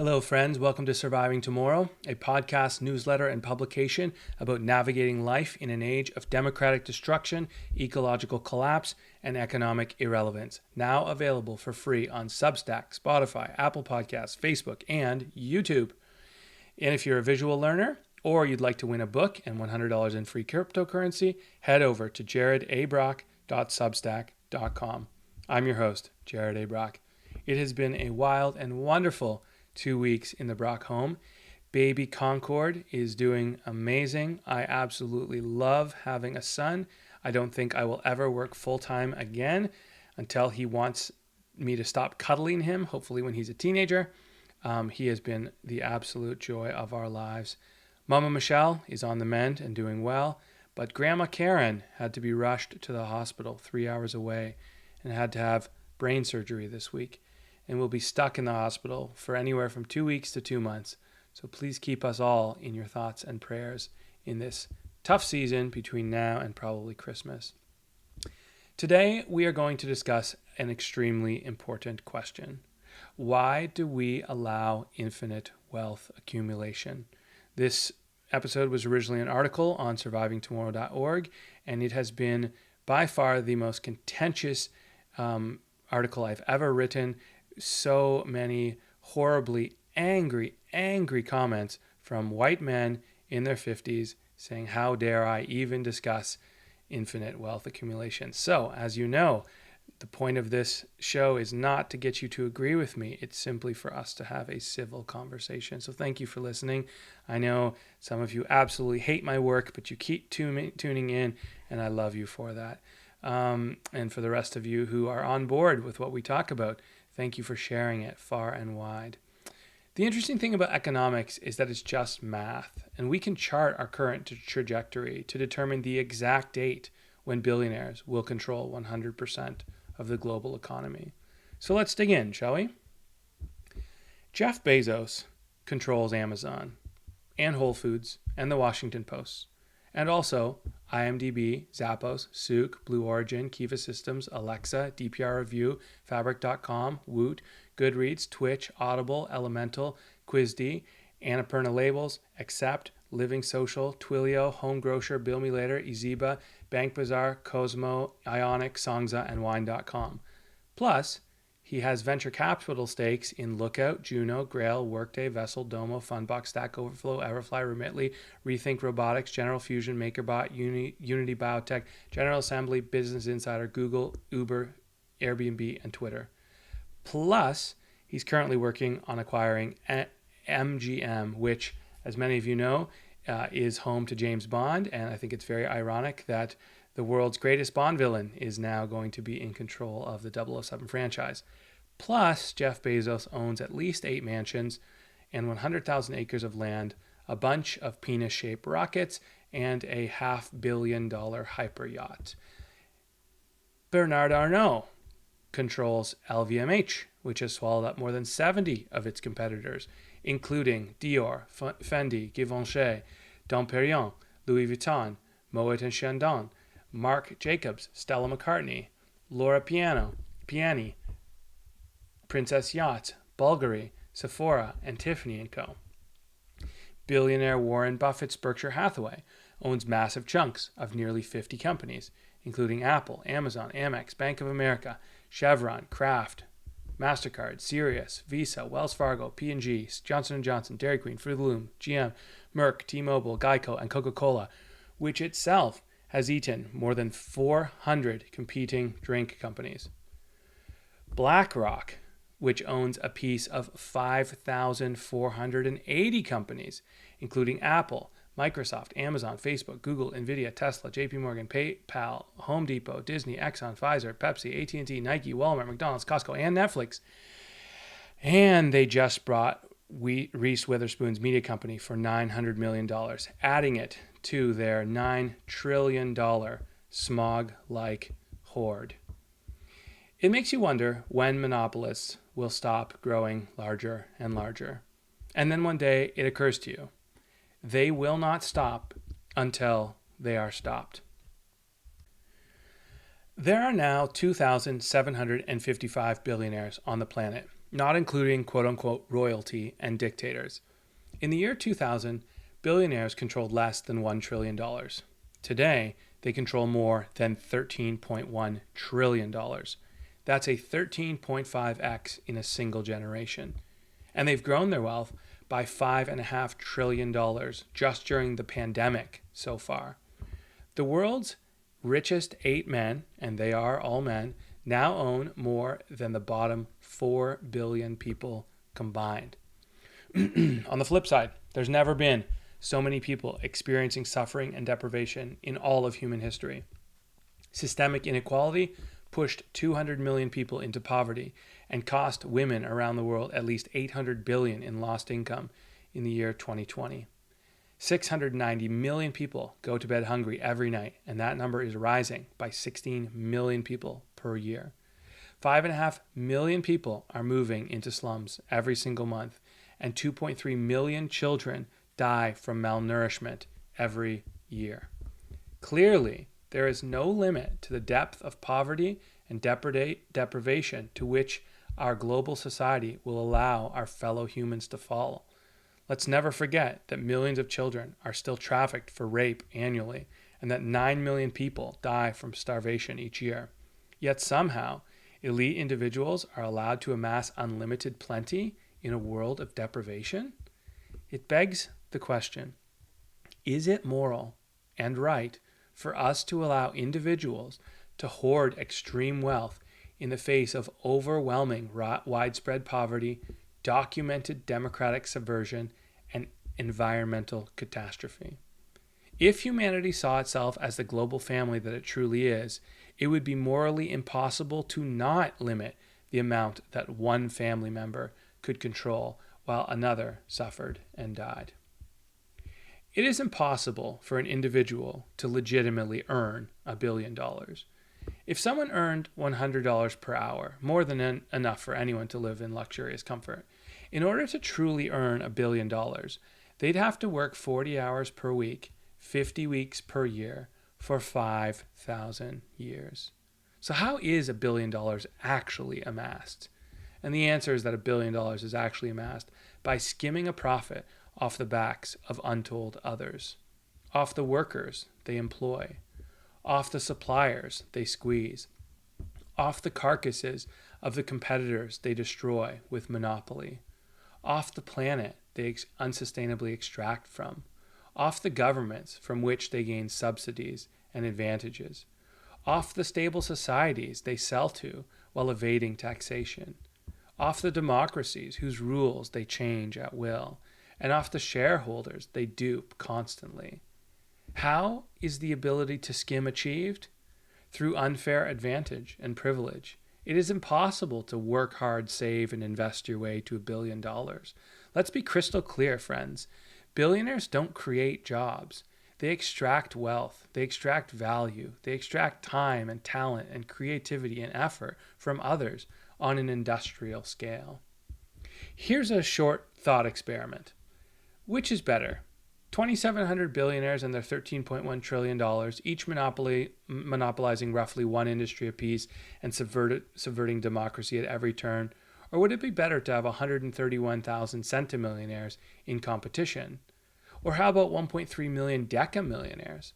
Hello, friends. Welcome to Surviving Tomorrow, a podcast, newsletter, and publication about navigating life in an age of democratic destruction, ecological collapse, and economic irrelevance. Now available for free on Substack, Spotify, Apple Podcasts, Facebook, and YouTube. And if you're a visual learner or you'd like to win a book and $100 in free cryptocurrency, head over to jaredabrock.substack.com. I'm your host, Jared A. Brock. It has been a wild and wonderful 2 weeks in the Brock home. Baby Concord is doing amazing. I absolutely love having a son. I don't think I will ever work full-time again until he wants me to stop cuddling him, hopefully when he's a teenager. He has been the absolute joy of our lives. Mama Michelle is on the mend and doing well, but Grandma Karen had to be rushed to the hospital 3 hours away and had to have brain surgery this week, and will be stuck in the hospital for anywhere from 2 weeks to 2 months. So please keep us all in your thoughts and prayers in this tough season between now and probably Christmas. Today, we are going to discuss an extremely important question. Why do we allow infinite wealth accumulation? This episode was originally an article on survivingtomorrow.org, and it has been by far the most contentious article I've ever written. So many horribly angry comments from white men in their 50s saying, how dare I even discuss infinite wealth accumulation? So, as you know, the point of this show is not to get you to agree with me. It's simply for us to have a civil conversation. So thank you for listening. I know some of you absolutely hate my work, but you keep tuning in, and I love you for that. And for the rest of you who are on board with what we talk about, thank you for sharing it far and wide. The interesting thing about economics is that it's just math, and we can chart our current trajectory to determine the exact date when billionaires will control 100% of the global economy. So let's dig in, shall we? Jeff Bezos controls Amazon and Whole Foods and the Washington Post, and also IMDb, Zappos, Souk, Blue Origin, Kiva Systems, Alexa, DPR Review, Fabric.com, Woot, Goodreads, Twitch, Audible, Elemental, Quizd, Annapurna Labels, Accept, Living Social, Twilio, Home Grocer, Bill Me Later, Eziba, Bank Bazaar, Cosmo, Ionic, Songza, and Wine.com. Plus, he has venture capital stakes in Lookout, Juno, Grail, Workday, Vessel, Domo, Fundbox, Stack Overflow, Everfly, Remitly, Rethink Robotics, General Fusion, MakerBot, Unity Biotech, General Assembly, Business Insider, Google, Uber, Airbnb, and Twitter. Plus, he's currently working on acquiring MGM, which, as many of you know, is home to James Bond, and I think it's very ironic that the world's greatest Bond villain is now going to be in control of the 007 franchise. Plus, Jeff Bezos owns at least 8 mansions and 100,000 acres of land, a bunch of penis-shaped rockets, and a $500 million hyper yacht. Bernard Arnault controls LVMH, which has swallowed up more than 70 of its competitors, including Dior, Fendi, Givenchy, Dom Perignon, Louis Vuitton, Moet & Chandon, Marc Jacobs, Stella McCartney, Laura Piani, Princess Yachts, Bulgari, Sephora, and Tiffany & Co. Billionaire Warren Buffett's Berkshire Hathaway owns massive chunks of nearly 50 companies, including Apple, Amazon, Amex, Bank of America, Chevron, Kraft, MasterCard, Sirius, Visa, Wells Fargo, P&G, Johnson & Johnson, Dairy Queen, Fruit of the Loom, GM, Merck, T-Mobile, Geico, and Coca-Cola, which itself has eaten more than 400 competing drink companies. BlackRock, which owns a piece of 5,480 companies, including Apple, Microsoft, Amazon, Facebook, Google, Nvidia, Tesla, JP Morgan, PayPal, Home Depot, Disney, Exxon, Pfizer, Pepsi, AT&T, Nike, Walmart, McDonald's, Costco, and Netflix. And they just bought Reese Witherspoon's media company for $900 million, adding it to their $9 trillion smog-like hoard. It makes you wonder when monopolists will stop growing larger and larger. And then one day it occurs to you, they will not stop until they are stopped. There are now 2,755 billionaires on the planet, not including quote-unquote royalty and dictators. In the year 2000, billionaires controlled less than $1 trillion. Today, they control more than $13.1 trillion. That's a 13.5x in a single generation. And they've grown their wealth by $5.5 trillion just during the pandemic so far. The world's richest 8 men, and they are all men, now own more than the bottom 4 billion people combined. On the flip side, there's never been so many people experiencing suffering and deprivation in all of human history. Systemic inequality pushed 200 million people into poverty and cost women around the world at least $800 billion in lost income in the year 2020. 690 million people go to bed hungry every night, and that number is rising by 16 million people per year. 5.5 million people are moving into slums every single month, and 2.3 million children die from malnourishment every year. Clearly, there is no limit to the depth of poverty and deprivation to which our global society will allow our fellow humans to fall. Let's never forget that millions of children are still trafficked for rape annually, and that 9 million people die from starvation each year. Yet somehow, elite individuals are allowed to amass unlimited plenty in a world of deprivation? It begs the question, is it moral and right for us to allow individuals to hoard extreme wealth in the face of overwhelming widespread poverty, documented democratic subversion, and environmental catastrophe? If humanity saw itself as the global family that it truly is, it would be morally impossible to not limit the amount that one family member could control while another suffered and died. It is impossible for an individual to legitimately earn $1 billion. If someone earned $100 per hour, more than enough for anyone to live in luxurious comfort, in order to truly earn $1 billion, they'd have to work 40 hours per week, 50 weeks per year, for 5,000 years. So how is $1 billion actually amassed? And the answer is that $1 billion is actually amassed by skimming a profit off the backs of untold others, off the workers they employ, off the suppliers they squeeze, off the carcasses of the competitors they destroy with monopoly, off the planet they unsustainably extract from, off the governments from which they gain subsidies and advantages, off the stable societies they sell to while evading taxation, off the democracies whose rules they change at will, and off the shareholders they dupe constantly. How is the ability to skim achieved? Through unfair advantage and privilege. It is impossible to work hard, save, and invest your way to $1 billion. Let's be crystal clear, friends. Billionaires don't create jobs. They extract wealth. They extract value. They extract time and talent and creativity and effort from others on an industrial scale. Here's a short thought experiment. Which is better? 2,700 billionaires and their $13.1 trillion, each monopolizing roughly one industry apiece and subverting democracy at every turn? Or would it be better to have 131,000 centimillionaires in competition? Or how about 1.3 million decamillionaires?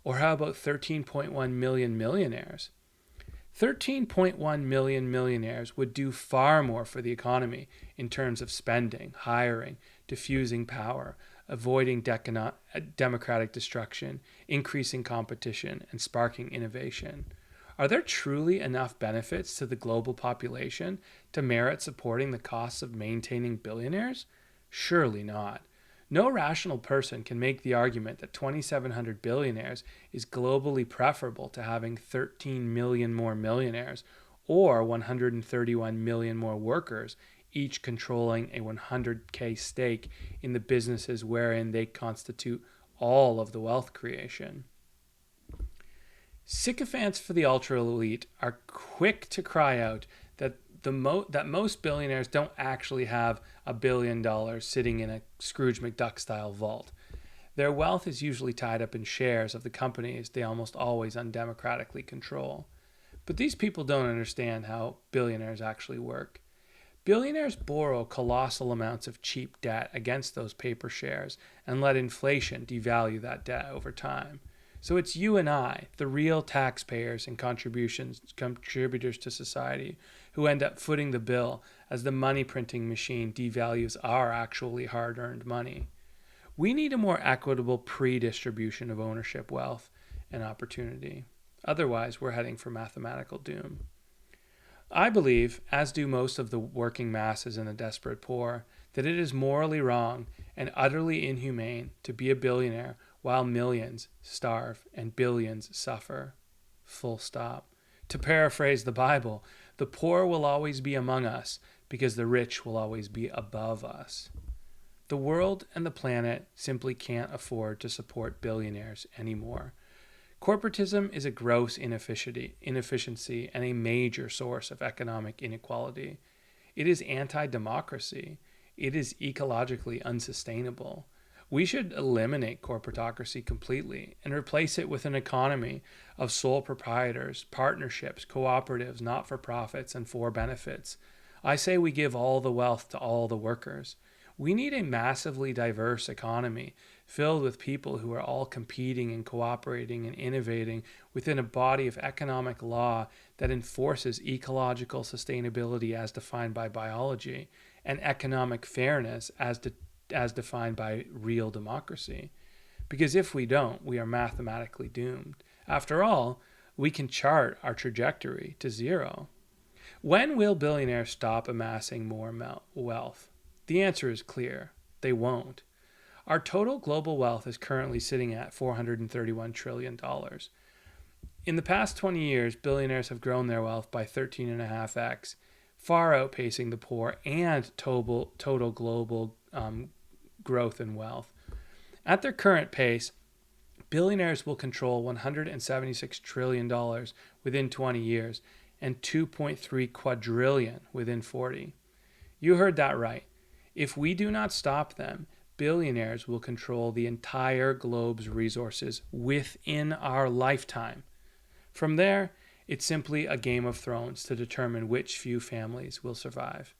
Or how about 13.1 million millionaires? 13.1 million millionaires would do far more for the economy in terms of spending, hiring, diffusing power, avoiding democratic destruction, increasing competition, and sparking innovation. Are there truly enough benefits to the global population to merit supporting the costs of maintaining billionaires? Surely not. No rational person can make the argument that 2,700 billionaires is globally preferable to having 13 million more millionaires or 131 million more workers, each controlling a 100K stake in the businesses wherein they constitute all of the wealth creation. Sycophants for the ultra-elite are quick to cry out that most billionaires don't actually have $1 billion sitting in a Scrooge McDuck-style vault. Their wealth is usually tied up in shares of the companies they almost always undemocratically control. But these people don't understand how billionaires actually work. Billionaires borrow colossal amounts of cheap debt against those paper shares and let inflation devalue that debt over time. So it's you and I, the real taxpayers and contributors to society, who end up footing the bill as the money printing machine devalues our actually hard-earned money. We need a more equitable pre-distribution of ownership, wealth, and opportunity. Otherwise, we're heading for mathematical doom. I believe, as do most of the working masses and the desperate poor, that it is morally wrong and utterly inhumane to be a billionaire while millions starve and billions suffer. Full stop. To paraphrase the Bible, the poor will always be among us because the rich will always be above us. The world and the planet simply can't afford to support billionaires anymore. Corporatism is a gross inefficiency and a major source of economic inequality. It is anti-democracy. It is ecologically unsustainable. We should eliminate corporatocracy completely and replace it with an economy of sole proprietors, partnerships, cooperatives, not-for-profits, and for-benefits. I say we give all the wealth to all the workers. We need a massively diverse economy filled with people who are all competing and cooperating and innovating within a body of economic law that enforces ecological sustainability as defined by biology and economic fairness as defined by real democracy. Because if we don't, we are mathematically doomed. After all, we can chart our trajectory to zero. When will billionaires stop amassing more wealth? The answer is clear. They won't. Our total global wealth is currently sitting at $431 trillion. In the past 20 years, billionaires have grown their wealth by 13.5x, far outpacing the poor and total global growth in wealth. At their current pace, billionaires will control $176 trillion within 20 years and 2.3 quadrillion within 40. You heard that right. If we do not stop them, billionaires will control the entire globe's resources within our lifetime. From there, it's simply a game of thrones to determine which few families will survive.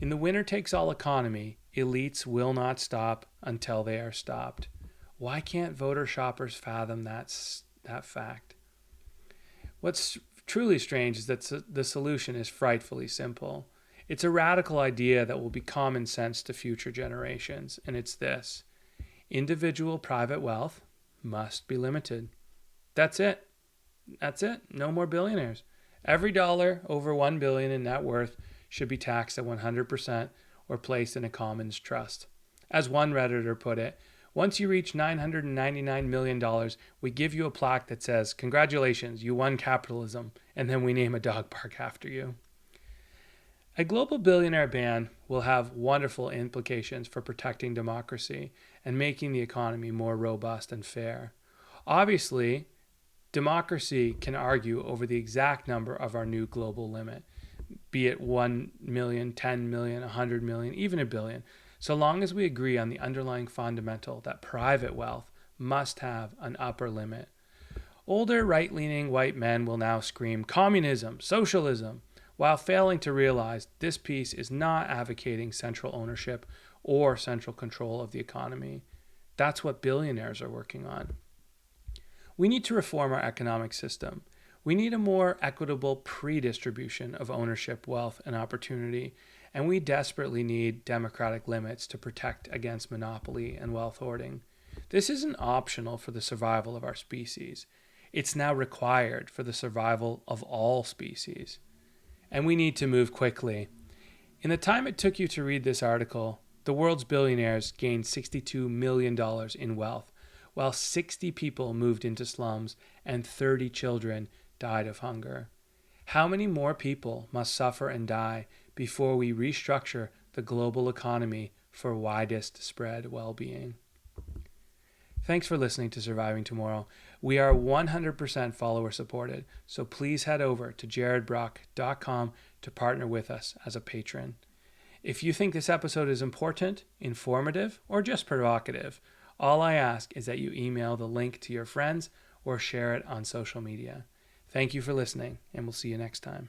In the winner-takes-all economy, elites will not stop until they are stopped. Why can't voter shoppers fathom that fact? What's truly strange is that the solution is frightfully simple. It's a radical idea that will be common sense to future generations, and it's this: individual private wealth must be limited. That's it. That's it. No more billionaires. Every dollar over $1 billion in net worth should be taxed at 100% or placed in a commons trust. As one Redditor put it, once you reach $999 million, we give you a plaque that says, "Congratulations, you won capitalism," and then we name a dog park after you. A global billionaire ban will have wonderful implications for protecting democracy and making the economy more robust and fair. Obviously, democracy can argue over the exact number of our new global limit, be it 1 million, 10 million, 100 million, even a billion, so long as we agree on the underlying fundamental that private wealth must have an upper limit. Older right-leaning white men will now scream communism, socialism, while failing to realize this piece is not advocating central ownership or central control of the economy. That's what billionaires are working on. We need to reform our economic system. We need a more equitable pre-distribution of ownership, wealth, and opportunity, and we desperately need democratic limits to protect against monopoly and wealth hoarding. This isn't optional for the survival of our species. It's now required for the survival of all species. And we need to move quickly. In the time it took you to read this article, the world's billionaires gained $62 million in wealth, while 60 people moved into slums and 30 children died of hunger. How many more people must suffer and die before we restructure the global economy for widest spread well-being? Thanks for listening to Surviving Tomorrow. We are 100% follower supported, so please head over to jaredbrock.com to partner with us as a patron. If you think this episode is important, informative, or just provocative, all I ask is that you email the link to your friends or share it on social media. Thank you for listening, and we'll see you next time.